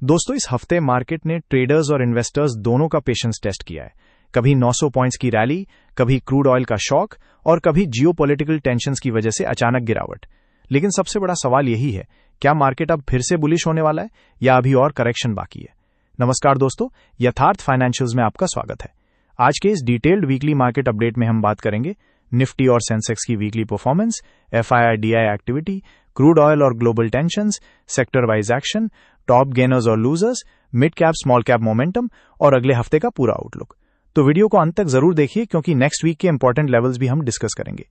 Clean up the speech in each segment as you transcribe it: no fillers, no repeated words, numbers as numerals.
दोस्तों, इस हफ्ते मार्केट ने ट्रेडर्स और इन्वेस्टर्स दोनों का पेशेंस टेस्ट किया है। कभी 900 पॉइंट्स की रैली, कभी क्रूड ऑयल का शॉक और कभी जियोपॉलिटिकल टेंशंस की वजह से अचानक गिरावट। लेकिन सबसे बड़ा सवाल यही है, क्या मार्केट अब फिर से बुलिश होने वाला है या अभी और करेक्शन बाकी है? नमस्कार दोस्तों, यथार्थ फाइनेंशियल्स में आपका स्वागत है। आज के इस डिटेल्ड वीकली मार्केट अपडेट में हम बात करेंगे निफ्टी और सेंसेक्स की weekly performance, FII DI activity, crude oil और global tensions, sector wise action, top gainers और losers, mid cap small cap momentum और अगले हफ्ते का पूरा आउटलुक। तो वीडियो को अंत तक जरूर देखिए क्योंकि नेक्स्ट वीक के इंपॉर्टेंट लेवल्स भी हम डिस्कस करेंगे।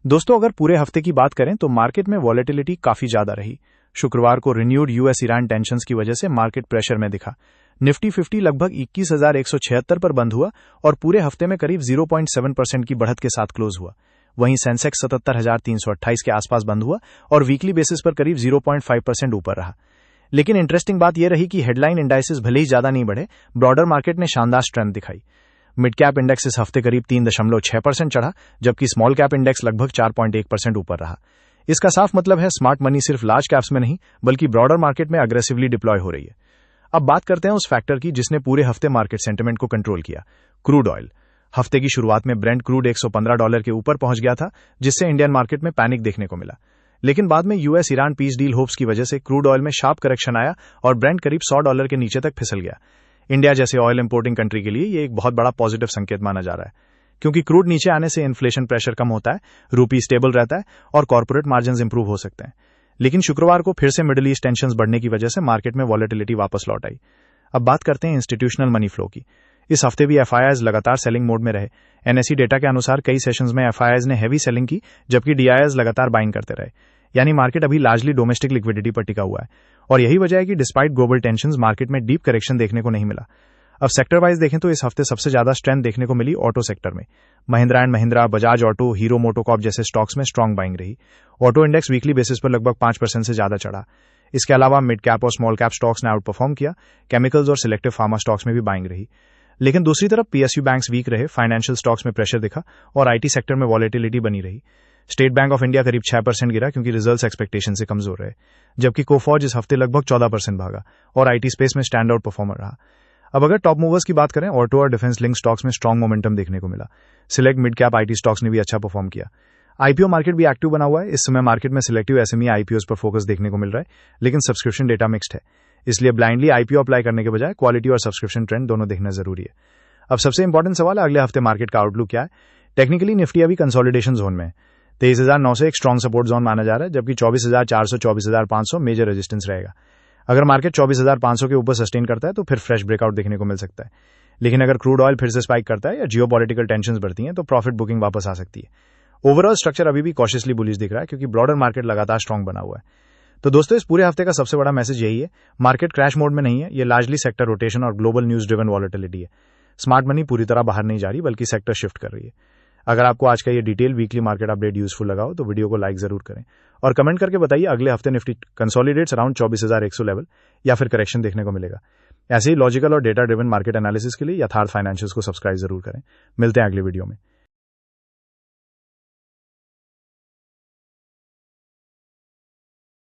दोस्तों, अगर पूरे हफ्ते की बात करें तो मार्केट में वॉलेटिलिटी काफी ज्यादा रही। शुक्रवार को रिन्यूड यूएस ईरान टेंशंस की वजह से मार्केट प्रेशर में दिखा। निफ्टी 50 लगभग 21,176 पर बंद हुआ और पूरे हफ्ते में करीब 0.7% की बढ़त के साथ क्लोज हुआ। वहीं सेंसेक्स 77,328 के आसपास बंद हुआ और वीकली बेसिस पर करीब 0.5% ऊपर रहा। लेकिन इंटरेस्टिंग बात यह रही कि हेडलाइन इंडाइसेस भले ही ज्यादा नहीं बढ़े, ब्रॉडर मार्केट ने शानदार स्ट्रेंथ दिखाई। मिड कैप इंडेक्स इस हफ्ते करीब 3.6% चढ़ा, जबकि स्मॉल कैप इंडेक्स लगभग 4.1% ऊपर रहा। इसका साफ मतलब है स्मार्ट मनी सिर्फ लार्ज कैप्स में नहीं बल्कि ब्रॉडर मार्केट में अग्रेसिवली डिप्लॉय हो रही है। अब बात करते हैं उस फैक्टर की जिसने पूरे हफ्ते मार्केट सेंटिमेंट को कंट्रोल किया, क्रूड ऑयल। हफ्ते की शुरुआत में ब्रेंट क्रूड $115 के ऊपर पहुंच गया था, जिससे इंडियन मार्केट में पैनिक देखने को मिला। लेकिन बाद में US Iran peace deal hopes की वजह से क्रूड ऑयल में शार्प करेक्शन आया और ब्रेंट करीब $100 के नीचे तक फिसल गया। इंडिया जैसे ऑयल इंपोर्टिंग कंट्री के लिए यह एक बहुत बड़ा पॉजिटिव संकेत माना जा रहा है, क्योंकि क्रूड नीचे आने से इन्फ्लेशन प्रेशर कम होता है, रूपी स्टेबल रहता है और कॉर्पोरेट मार्जिन इंप्रूव हो सकते हैं। लेकिन शुक्रवार को फिर से मिडिल ईस्ट टेंशंस बढ़ने की वजह से मार्केट में वॉलेटिलिटी वापस लौट आई। अब बात करते हैं इंस्टीट्यूशनल मनी फ्लो की। इस हफ्ते भी एफआईआईज लगातार सेलिंग मोड में रहे। एनएसई डेटा के अनुसार कई सेशंस में एफआईआईज ने हैवी सेलिंग की, जबकि डीआईआईज लगातार बाइंग करते रहे। यानी मार्केट अभी लार्जली डोमेस्टिक लिक्विडिटी पर टिका हुआ है और यही वजह है कि डिस्पाइट ग्लोबल टेंशंस मार्केट में डीप करेक्शन देखने को नहीं मिला। अब सेक्टर वाइज देखें तो इस हफ्ते सबसे ज्यादा स्ट्रेंथ देखने को मिली ऑटो सेक्टर में। Mahindra and Mahindra, Bajaj auto, hero MotoCorp जैसे स्टॉक्स में स्ट्रांग बाइंग रही। ऑटो इंडेक्स वीकली बेसिस पर लगभग 5% से ज्यादा चढ़ा। इसके अलावा मिड कैप और स्मॉल कैप स्टॉक्स ने आउट परफॉर्म किया। केमिकल्स और सिलेक्टिव फार्मा स्टॉक्स में भी बाइंग रही। लेकिन दूसरी तरफ पीएसयू बैंक्स वीक रहे, फाइनेंशियल स्टॉक्स में प्रेशर दिखा और आईटी सेक्टर में वॉलेटिलिटी बनी रही। स्टेट बैंक ऑफ इंडिया करीब 6% गिरा क्योंकि रिजल्ट्स एक्सपेक्टेशन से कमजोर रहे, जबकि कोफॉर्ज इस हफ्ते लगभग 14% भागा और आईटी स्पेस में स्टैंड आउट परफॉर्मर रहा। अब अगर टॉप मूवर्स की बात करें, ऑटो और डिफेंस लिंक स्टॉक्स में स्ट्रांग मोमेंटम देखने को मिला। Select mid cap IT stocks ने भी अच्छा परफॉर्म किया। आईपीओ मार्केट भी एक्टिव बना हुआ है। इस समय मार्केट में सिलेक्टिव एसएमई आईपीओस पर फोकस देखने को मिल रहा है, लेकिन सब्सक्रिप्शन डेटा मिक्स्ड है। इसलिए ब्लाइंडली आईपीओ अप्लाई करने के बजाय क्वालिटी और सब्सक्रिप्शन ट्रेंड दोनों देखना जरूरी है। अब सबसे इंपॉर्टेंट सवाल है, अगले हफ्ते मार्केट का आउटलुक क्या है? टेक्निकली निफ्टी अभी कंसोलिडेशन जोन में है। 23,900 एक स्ट्रॉन्ग सपोर्ट जोन माना जा रहा है, जबकि 24,400 24,500 मेजर रेजिस्टेंस रहेगा। अगर मार्केट 24,500 के ऊपर सस्टेन करता है तो फिर फ्रेश ब्रेकआउट देखने को मिल सकता है। लेकिन अगर क्रूड ऑयल फिर से स्पाइक करता है या जियोपॉलिटिकल टेंशंस बढ़ती हैं तो प्रॉफिट बुकिंग वापस आ सकती है। ओवरऑल स्ट्रक्चर अभी भी कॉशियसली बुलिश दिख रहा है क्योंकि ब्रॉडर मार्केट लगातार स्ट्रांग बना हुआ है। तो दोस्तों, इस पूरे हफ्ते का सबसे बड़ा मैसेज यही है, मार्केट क्रैश मोड में नहीं है। ये लार्जली सेक्टर रोटेशन और ग्लोबल न्यूज ड्रिवन वॉलेटिलिटी है। स्मार्ट मनी पूरी तरह बाहर नहीं जा रही बल्कि सेक्टर शिफ्ट कर रही है। अगर आपको आज का ये detail weekly market update useful लगा हो तो वीडियो को लाइक जरूर करें और कमेंट करके बताइए अगले हफ्ते निफ्टी कंसोलिडेट्स अराउंड 24,100 लेवल या फिर करेक्शन देखने को मिलेगा। ऐसे ही लॉजिकल और डेटा ड्रिवन मार्केट एनालिसिस के लिए यथार्थ फाइनेंशियल्स को सब्सक्राइब जरूर करें। मिलते हैं अगले वीडियो में।